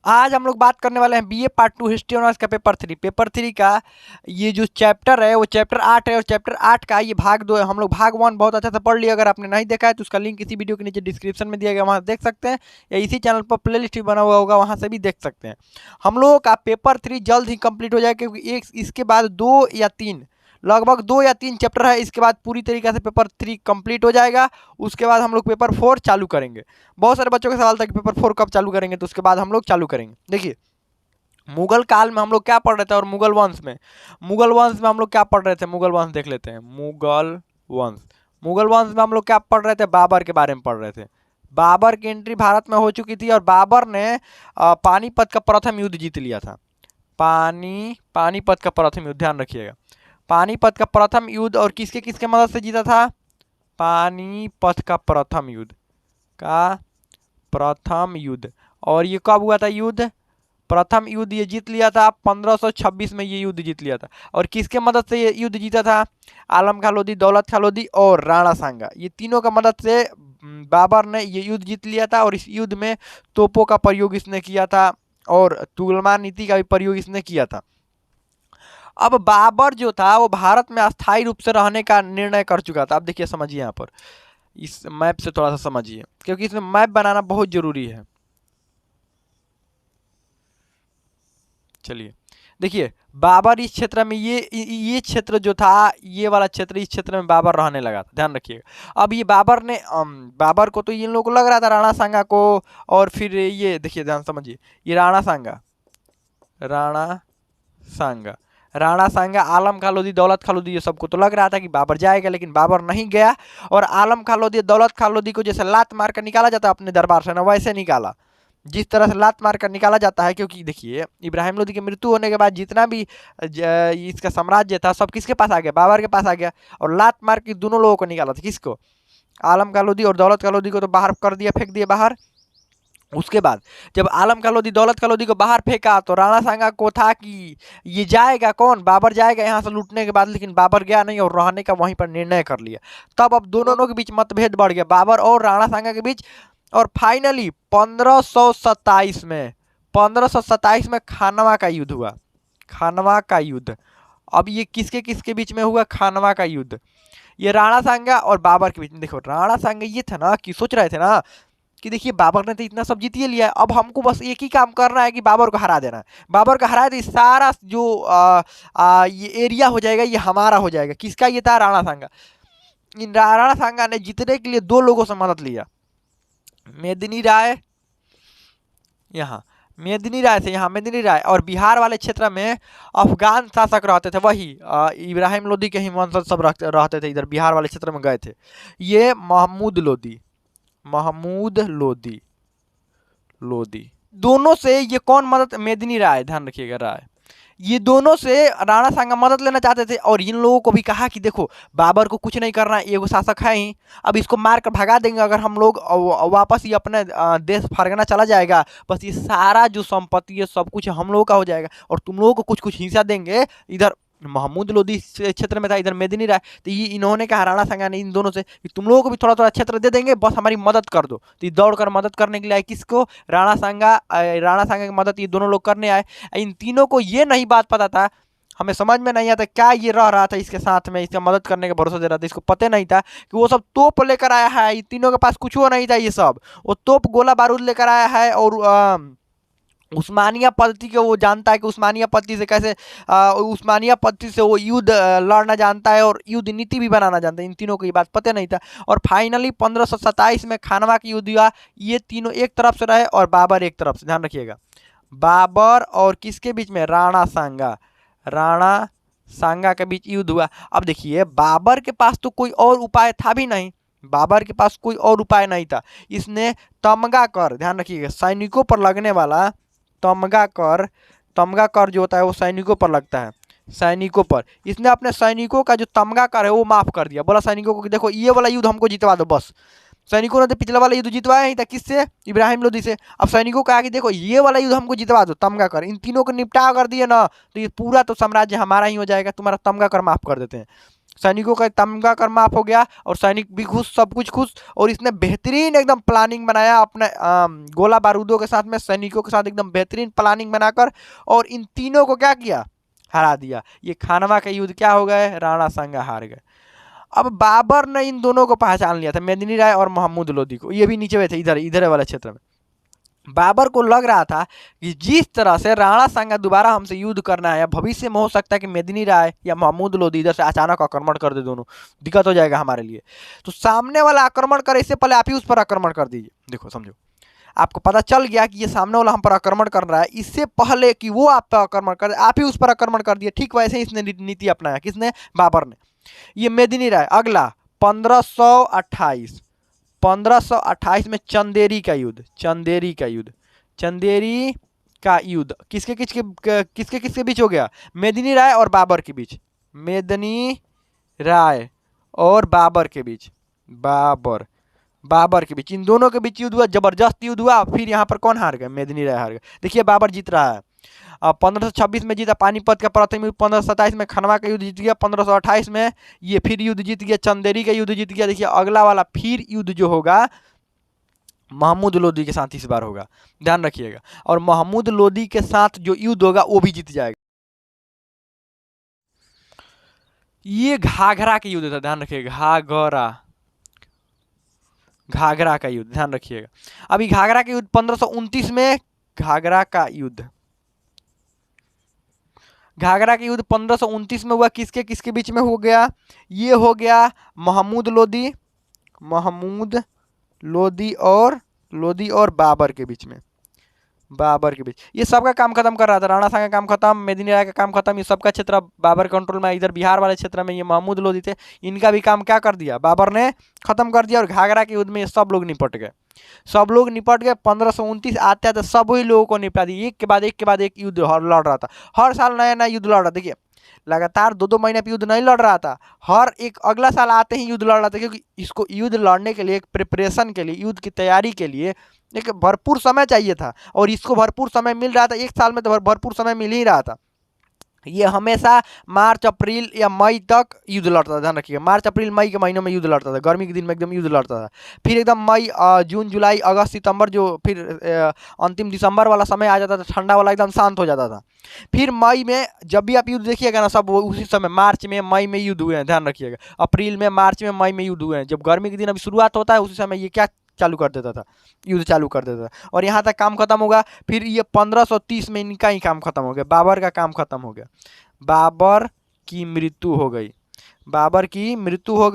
आज हम लोग बात करने वाले हैं बीए पार्ट 2 हिस्ट्री ऑनर्स का पेपर 3 का ये जो चैप्टर है वो चैप्टर 8 है और चैप्टर 8 का ये भाग 2 है। हम लोग भाग 1 बहुत अच्छा से पढ़ लिया। अगर आपने नहीं देखा है तो उसका लिंक इसी वीडियो के नीचे डिस्क्रिप्शन में दिया गया, वहाँ देख सकते हैं, या इसी चैनल पर प्ले लिस्ट भी बना हुआ होगा, वहाँ से भी देख सकते हैं। हम लोगों का पेपर 3 जल्द ही कंप्लीट हो जाएगा, क्योंकि एक इसके बाद 2 या 3 लगभग 2 या 3 चैप्टर है। इसके बाद पूरी तरीके से पेपर 3 कंप्लीट हो जाएगा। उसके बाद हम लोग पेपर 4 चालू करेंगे। बहुत सारे बच्चों का सवाल था कि पेपर 4 कब चालू करेंगे, तो उसके बाद हम लोग चालू करेंगे। देखिए, मुगल काल में हम लोग क्या पढ़ रहे थे और मुगल वंश में हम लोग क्या पढ़ रहे थे। मुगल वंश देख लेते हैं। मुगल वंश में हम लोग क्या पढ़ रहे थे, बाबर के बारे में पढ़ रहे थे। बाबर की एंट्री भारत में हो चुकी थी और बाबर ने पानीपत का प्रथम युद्ध जीत लिया था। पानीपत का प्रथम युद्ध, ध्यान रखिएगा, पानीपत का प्रथम युद्ध। और किसके किसके मदद से जीता था, पानीपत का प्रथम युद्ध। और ये कब हुआ था युद्ध, प्रथम युद्ध ये जीत लिया था 1526 में, ये युद्ध जीत लिया था। और किसके मदद से ये युद्ध जीता था, आलम खां लोधी, दौलत खां लोधी और राणा सांगा, ये तीनों का मदद से बाबर ने ये युद्ध जीत लिया था। और इस युद्ध में तोपों का प्रयोग इसने किया था और तुगलमान नीति का भी प्रयोग इसने किया था। अब बाबर जो था वो भारत में अस्थायी रूप से रहने का निर्णय कर चुका था। अब देखिए, समझिए यहाँ पर, इस मैप से थोड़ा सा समझिए, क्योंकि इसमें मैप बनाना बहुत जरूरी है। चलिए देखिए, बाबर इस क्षेत्र में ये क्षेत्र जो था, ये वाला क्षेत्र, इस क्षेत्र में बाबर रहने लगा था, ध्यान रखिएगा। अब ये बाबर को तो इन लोगों को लग रहा था, राणा सांगा को, और फिर ये देखिए, ध्यान समझिए, ये राणा सांगा, आलम खां लोधी, दौलत खां लोधी, ये सबको तो लग रहा था कि बाबर जाएगा, लेकिन बाबर नहीं गया। और आलम खां लोधी, दौलत खां लोधी को जैसे लात मार कर निकाला जाता है अपने दरबार से ना, वैसे निकाला, जिस तरह से लात मार कर निकाला जाता है। क्योंकि देखिए, इब्राहिम लोधी की मृत्यु होने के बाद जितना भी इसका साम्राज्य था सब किसके पास आ गया, बाबर के पास आ गया। और लात मार के दोनों लोगों को निकाला था, किसको, आलम खां लोधी और दौलत खां लोधी को तो बाहर कर दिया, फेंक दिया बाहर। उसके बाद जब आलम खां लोधी, दौलत खां लोधी को बाहर फेंका, तो राणा सांगा को था कि ये जाएगा कौन, बाबर जाएगा यहाँ से लूटने के बाद, लेकिन बाबर गया नहीं और रहने का वहीं पर निर्णय कर लिया। तब अब दोनों के बीच मतभेद बढ़ गया, बाबर और राणा सांगा के बीच। और फाइनली 1527 में खानवा का युद्ध हुआ, खानवा का युद्ध। अब ये किसके किसके बीच में हुआ, खानवा का युद्ध, ये राणा सांगा और बाबर के बीच में। देखो, राणा सांगा ये था ना कि सोच रहे थे ना कि देखिए, बाबर ने तो इतना सब जीत लिया है, अब हमको बस एक ही काम करना है कि बाबर को हरा देना है। बाबर को हरा दे, सारा जो ये एरिया हो जाएगा, ये हमारा हो जाएगा। किसका ये था, राणा सांगा। इन राणा सांगा ने जीतने के लिए 2 लोगों से मदद लिया, मेदिनी राय, यहाँ मेदिनी राय, और बिहार वाले क्षेत्र में अफगान शासक रहते थे, वही इब्राहिम लोधी के ही वंशज सब रहते थे, इधर बिहार वाले क्षेत्र में गए थे। ये महमूद लोधी, दोनों से ये कौन मदद, मेदिनी राय, ध्यान रखिएगा, राय, ये दोनों से राणा सांगा मदद लेना चाहते थे। और इन लोगों को भी कहा कि देखो, बाबर को कुछ नहीं करना, ये वो शासक है ही, अब इसको मार कर भगा देंगे अगर हम लोग, वापस ये अपने देश फरगना चला जाएगा, बस ये सारा जो संपत्ति है सब कुछ हम लोगों का हो जाएगा, और तुम लोगों को कुछ कुछ हिस्सा देंगे। इधर महमूद लोधी क्षेत्र में था, इधर मेदिनी राय, तो ये इन्होंने कहा, राणा सांगा ने इन दोनों से, कि तुम लोगों को भी थोड़ा थोड़ा क्षेत्र दे देंगे, बस हमारी मदद कर दो। तो ये दौड़ कर मदद करने के लिए आए, किसको, राणा सांगा की मदद ये दोनों लोग करने आए। इन तीनों को ये नहीं बात पता था, हमें समझ में नहीं आता क्या ये रह रहा था इसके साथ में, इसका मदद करने का भरोसा दे रहा था, इसको पता नहीं था कि वो सब तोप लेकर आया है। इन तीनों के पास कुछ वो नहीं था, ये सब वो तोप गोला बारूद लेकर आया है। और उस्मानिया पद्धति को वो जानता है कि उस्मानिया पद्धति से कैसे, उस्मानिया पद्धति से वो युद्ध लड़ना जानता है और युद्ध नीति भी बनाना जानता है। इन तीनों को ये बात पता नहीं था। और फाइनली 1527 में खानवा की युद्ध हुआ। ये तीनों एक तरफ से रहे और बाबर एक तरफ से, ध्यान रखिएगा, बाबर और किसके बीच में, राणा सांगा के बीच युद्ध हुआ। अब देखिए, बाबर के पास तो कोई और उपाय था भी नहीं, इसने तमगा कर, ध्यान रखिएगा, सैनिकों पर लगने वाला तमगा कर जो होता है वो सैनिकों पर लगता है, सैनिकों पर। इसने अपने सैनिकों का जो तमगा कर है वो माफ कर दिया, बोला सैनिकों को कि देखो, ये वाला युद्ध हमको जितवा दो बस। सैनिकों ने तो पिछला वाला युद्ध जितवाया ही था, किससे, इब्राहिम लोधी से। अब सैनिकों को कहा कि देखो, ये वाला युद्ध हमको जितवा दो, तमगा कर, इन तीनों को निपटा कर दिए ना, तो ये पूरा तो साम्राज्य हमारा ही हो जाएगा, तुम्हारा तमगा कर माफ कर देते हैं। सैनिकों का तमगा कर माफ हो गया और सैनिक भी खुश, सब कुछ खुश। और इसने बेहतरीन एकदम प्लानिंग बनाया अपने गोला बारूदों के साथ में, सैनिकों के साथ एकदम बेहतरीन प्लानिंग बनाकर, और इन तीनों को क्या किया, हरा दिया। ये खानवा का युद्ध क्या हो गए, राणा सांगा हार गए। अब बाबर ने इन दोनों को पहचान लिया था, मेदिनी राय और महमूद लोदी को, ये भी नीचे हुए थे इधर इधर वाले क्षेत्र में। बाबर को लग रहा था कि जिस तरह से राणा सांगा दोबारा हमसे युद्ध करना है, भविष्य में हो सकता है कि मेदिनी राय या महमूद लोदी इधर से अचानक आक्रमण कर दे, दोनों दिक्कत हो जाएगा हमारे लिए। तो सामने वाला आक्रमण करे इससे पहले आप ही उस पर आक्रमण कर दीजिए। देखो समझो, आपको पता चल गया कि ये सामने वाला हम पर आक्रमण कर रहा है, इससे पहले कि वो आप पर आक्रमण कर, आप ही उस पर आक्रमण कर दिए। ठीक वैसे ही इसने नीति अपनाया, किसने, बाबर ने। ये मेदिनी राय। अगला 1528, 1528 में चंदेरी का युद्ध, चंदेरी का युद्ध, चंदेरी का युद्ध किसके किसके किसके बीच हो गया, मेदिनी राय और बाबर के बीच, मेदिनी राय और बाबर के बीच, बाबर के बीच, इन दोनों के बीच युद्ध हुआ, जबरदस्त युद्ध हुआ। फिर यहाँ पर कौन हार गए, मेदिनी राय हार गए। देखिए बाबर जीत रहा है। 1526 में जीता पानीपत का प्रथम युद्ध, 1527 में खनवा का युद्ध जीत गया, 1528 में ये फिर युद्ध जीत गया, चंदेरी का युद्ध जीत गया। देखिए अगला वाला फिर युद्ध जो होगा महमूद लोदी के साथ इस बार होगा, ध्यान रखिएगा। और महमूद लोदी के साथ जो युद्ध होगा वो भी जीत जाएगा। ये घाघरा का युद्ध था, ध्यान रखिएगा, घाघरा का युद्ध, ध्यान रखिएगा। अभी घाघरा का युद्ध 1529 में, घाघरा का युद्ध, घाघरा का युद्ध 1529 में हुआ। किसके किसके बीच में हो गया, ये हो गया महमूद लोदी और बाबर के बीच में, बाबर के बीच। ये सबका काम खत्म कर रहा था, राणा सांगा का काम खत्म, मेदिनी राय का काम खत्म, ये सबका क्षेत्र बाबर कंट्रोल में। इधर बिहार वाले क्षेत्र में ये महमूद लोदी थे, इनका भी काम क्या कर दिया, बाबर ने खत्म कर दिया। और घाघरा के युद्ध में ये सब लोग निपट गए, सब लोग निपट गए। 1529 आते आते सभी लोगों को निपटा दिया, एक के बाद एक के बाद एक युद्ध लड़ रहा था। हर साल नया नया युद्ध लड़ रहा था। देखिए लगातार 2-2 महीने पे युद्ध नहीं लड़ रहा था, हर एक अगला साल आते ही युद्ध लड़ रहा था। क्योंकि इसको युद्ध लड़ने के लिए, एक प्रिपरेशन के लिए, युद्ध की तैयारी के लिए एक भरपूर समय चाहिए था, और इसको भरपूर समय मिल रहा था। एक साल में तो भरपूर समय मिल ही रहा था। ये हमेशा मार्च अप्रैल या मई तक युद्ध लड़ता था, ध्यान रखिएगा। मार्च अप्रैल मई के महीनों में युद्ध लड़ता था, गर्मी के दिन में एकदम युद्ध लड़ता था। फिर एकदम मई जून जुलाई अगस्त सितंबर, जो फिर अंतिम दिसंबर वाला समय आ जाता था, ठंडा वाला, एकदम शांत हो जाता था। फिर मई में जब भी आप युद्ध देखिएगा ना, सब उसी समय मार्च में मई में युद्ध हुए हैं, ध्यान रखिएगा। अप्रैल में, मार्च में, मई में युद्ध हुए हैं। जब गर्मी के दिन अभी शुरुआत होता है उसी समय ये क्या चालू कर देता था, युद्ध चालू कर देता था, और यहाँ तक काम खत्म होगा। फिर ये 1530 में इनका ही काम खत्म हो गया, बाबर का काम खत्म हो गया। बाबर की मृत्यु हो गई, बाबर की मृत्यु हो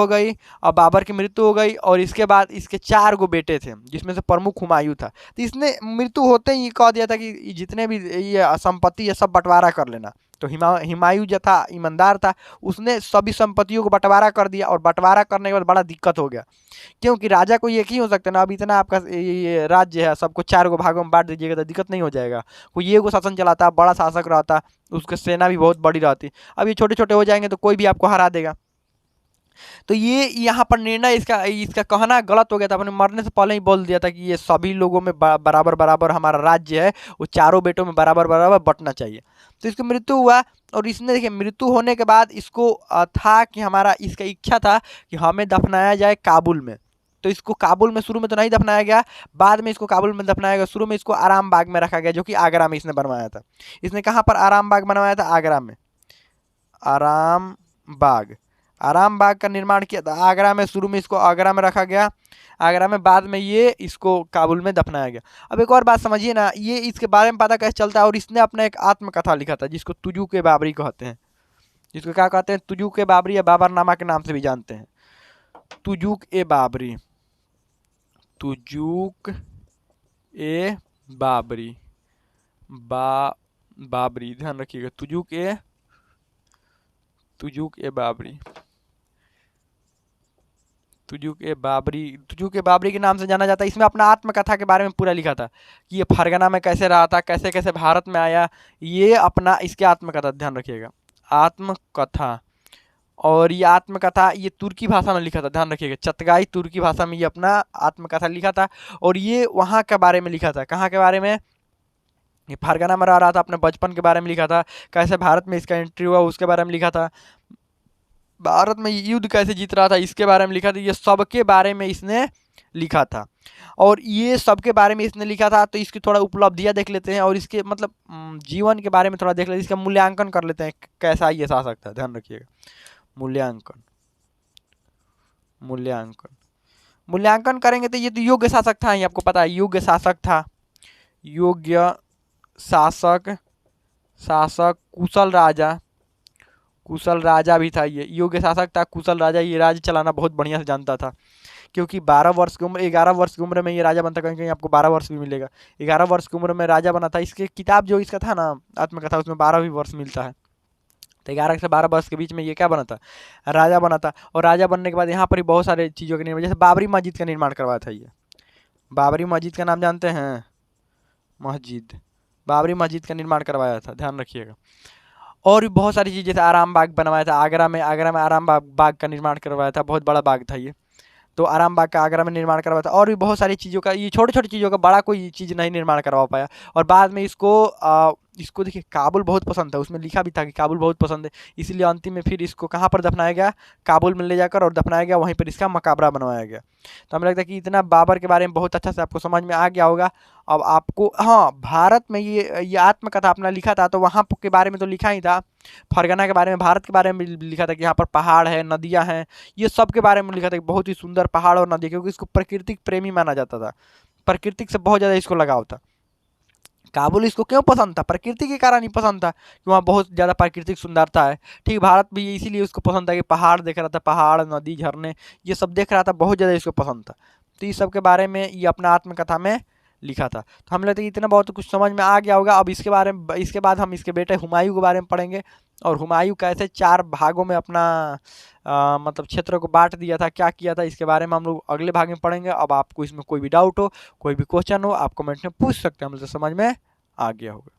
गई, और बाबर की मृत्यु हो गई। और इसके बाद इसके 4 गो बेटे थे, जिसमें से प्रमुख हुमायूं था। तो इसने मृत्यु होते ही कह दिया था कि जितने भी ये संपत्ति है सब बंटवारा कर लेना। तो हुमायूं जो था, ईमानदार था, उसने सभी संपत्तियों को बंटवारा कर दिया। और बंटवारा करने के बाद बड़ा दिक्कत हो गया, क्योंकि राजा को एक ही हो सकता है ना। अब इतना आपका ये राज्य है, सबको 4 गो भागों में बांट दीजिएगा तो दिक्कत नहीं हो जाएगा। कोई एक गो शासन चलाता, बड़ा शासक रहता, उसकी सेना भी बहुत बड़ी रहती। अब ये छोटे छोटे हो जाएंगे तो कोई भी आपको हरा देगा। तो ये यहाँ पर निर्णय इसका कहना गलत हो गया था। अपने मरने से पहले ही बोल दिया था कि ये सभी लोगों में बराबर बराबर हमारा राज्य है, वो चारों बेटों में बराबर बराबर बंटना चाहिए। तो इसकी मृत्यु हुआ। और इसने देखिए मृत्यु होने के बाद इसको था कि इसका इच्छा था कि हमें दफनाया जाए काबुल में। तो इसको काबुल में शुरू में तो नहीं दफनाया गया, बाद में इसको काबुल में दफनाया गया। शुरू में इसको आराम बाग में रखा गया, जो कि आगरा में इसने बनवाया था। इसने कहाँ पर आराम बाग बनवाया था, आगरा में। आराम बाग का निर्माण किया था आगरा में। शुरू में इसको आगरा में रखा गया, आगरा में, बाद में ये इसको काबुल में दफनाया गया। अब एक और बात समझिए ना, ये इसके बारे में पता कैसे चलता है। और इसने अपना एक आत्मकथा लिखा था, जिसको तुजुक ए बाबरी कहते हैं। जिसको क्या कहते हैं, तुजुक ए बाबरी या बाबरनामा के नाम से भी जानते हैं। तुजुक ए बाबरी, तुजुक ए बाबरी, बाबरी, ध्यान रखिएगा, तुजुक ए बाबरी, तुजुक ए बाबरी के नाम से जाना जाता है। इसमें अपना आत्मकथा के बारे में पूरा लिखा था कि ये फरगना में कैसे रहा था, कैसे कैसे भारत में आया, ये अपना इसके आत्मकथा, ध्यान रखिएगा, आत्मकथा। और ये आत्मकथा ये तुर्की भाषा में लिखा था, ध्यान रखिएगा, चतगाई तुर्की भाषा में ये अपना आत्मकथा लिखा था। और ये वहाँ के बारे में लिखा था, कहाँ के बारे में, ये फरगना में रह रहा था, अपने बचपन के बारे में लिखा था, कैसे भारत में इसका एंट्री हुआ उसके बारे में लिखा था। भारत में युद्ध कैसे जीत रहा था इसके बारे में लिखा था। ये सबके बारे में इसने लिखा था, और ये सबके बारे में इसने लिखा था। तो इसकी थोड़ा उपलब्धियां देख लेते हैं और इसके मतलब जीवन के बारे में थोड़ा देख लेते हैं, इसका मूल्यांकन कर लेते हैं कैसा ये शासक था। ध्यान रखिएगा, मूल्यांकन मूल्यांकन मूल्यांकन करेंगे तो ये तो योग्य शासक था, ये आपको पता है योग्य शासक था। योग्य शासक, शासक कुशल राजा भी था। ये योग्य शासक था, कुशल राजा, ये राज्य चलाना बहुत बढ़िया से जानता था। क्योंकि 12 वर्ष की उम्र, 11 वर्ष की उम्र में ये राजा बनता, कहीं कहीं आपको 12 वर्ष भी मिलेगा। 11 वर्ष की उम्र में राजा बना था। इसके किताब जो इसका था ना आत्मकथा, उसमें 12 भी वर्ष मिलता है। तो 11 से 12 वर्ष के बीच में ये क्या बना था, राजा बना था। और राजा बनने के बाद यहाँ पर ही बहुत सारे चीज़ों के निर्माण, जैसे बाबरी मस्जिद का निर्माण करवाया था। ये बाबरी मस्जिद का नाम जानते हैं, मस्जिद, बाबरी मस्जिद का निर्माण करवाया था, ध्यान रखिएगा। और भी बहुत सारी चीज़, जैसे आराम बाग बनवाया था आगरा में आराम बाग का निर्माण करवाया था, बहुत बड़ा बाग था ये। तो आराम बाग का आगरा में निर्माण करवाया था। और भी बहुत सारी चीज़ों का, ये छोटी छोटी चीज़ों का बड़ा कोई चीज़ नहीं निर्माण करवा पाया। और बाद में इसको देखिए काबुल बहुत पसंद था, उसमें लिखा भी था कि काबुल बहुत पसंद है, इसलिए अंतिम में फिर इसको कहाँ पर दफनाया गया, काबुल में ले जाकर और दफनाया गया, वहीं पर इसका मकबरा बनवाया गया। तो हमें लगता है कि इतना बाबर के बारे में बहुत अच्छा से आपको समझ में आ गया होगा। अब आपको, हाँ, भारत में ये आत्मकथा अपना लिखा था, तो वहाँ के बारे में तो लिखा ही था, फरगना के बारे में, भारत के बारे में लिखा था कि यहाँ पर पहाड़ है, नदियाँ हैं, ये सब के बारे में लिखा था कि बहुत ही सुंदर पहाड़ और नदी, क्योंकि इसको प्राकृतिक प्रेमी माना जाता था, प्रकृति से बहुत ज़्यादा इसको लगाव था। काबुल इसको क्यों पसंद था, प्रकृति के कारण ही पसंद था कि वहाँ बहुत ज़्यादा प्राकृतिक सुंदरता है। ठीक, भारत भी इसीलिए उसको पसंद था कि पहाड़ देख रहा था, पहाड़, नदी, झरने, ये सब देख रहा था, बहुत ज़्यादा इसको पसंद था। तो इस सब के बारे में ये अपना आत्मकथा में लिखा था। तो हमें लगता है कि इतना बहुत कुछ समझ में आ गया होगा। अब इसके बाद हम इसके बेटे हुमायूं के बारे में पढ़ेंगे, और हुमायूं कैसे 4 भागों में अपना मतलब क्षेत्र को बांट दिया था, क्या किया था, इसके बारे में हम लोग अगले भाग में पढ़ेंगे। अब आपको इसमें कोई भी डाउट हो, कोई भी क्वेश्चन हो, आप कमेंट में पूछ सकते हैं, हमसे समझ में आ गया होगा।